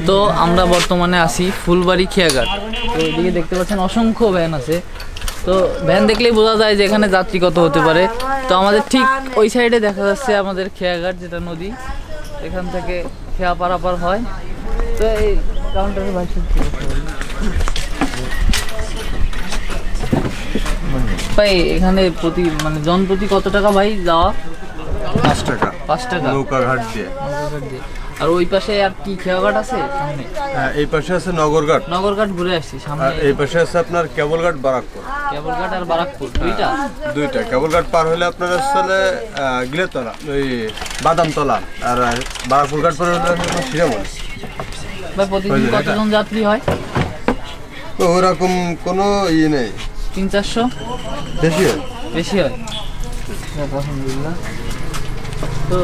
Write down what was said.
তো আমরা বর্তমানে আছি ফুলবাড়ি খেয়াঘাট। তো এদিকে দেখতে পাচ্ছেন অসংখ্য ভ্যান আছে। তো ভ্যান দেখলেই বোঝা যায় যে এখানে যাত্রী কত হতে পারে। তো আমাদের ঠিক ওই সাইডে দেখা যাচ্ছে আমাদের খেয়াঘাট, যেটা নদী, এখান থেকে খেয়া পারাপার হয়। তো এই কাউন্টারে ভাই ভাই এখানে প্রতি মানে জনপ্রতি কত টাকা ভাই যাওয়া? 5 টাকা। 5 টাকা নৌকাঘাট দিয়ে। আর ওই পাশে আর কি খেয়াঘাট আছে সামনে? হ্যাঁ, এই পাশে আছে নগরঘাট। নগরঘাট ঘুরে আসছি সামনে। আর এই পাশে আছে আপনার কেবলঘাট, বারাকপুর। কেবলঘাট আর বারাকপুর দুইটা। কেবলঘাট পার হলে আপনার আসলে গিলেতলা, ওই বাদামতলা, আর বারাকপুর ঘাট পার হলে শিরামণি। ভাই প্রতিদিন কতজন যাত্রী হয়? তো ওরকম কোনো ইয়ে নেই, 300-400 বেশি হয়। বেশি হয়। আলহামদুলিল্লাহ। তো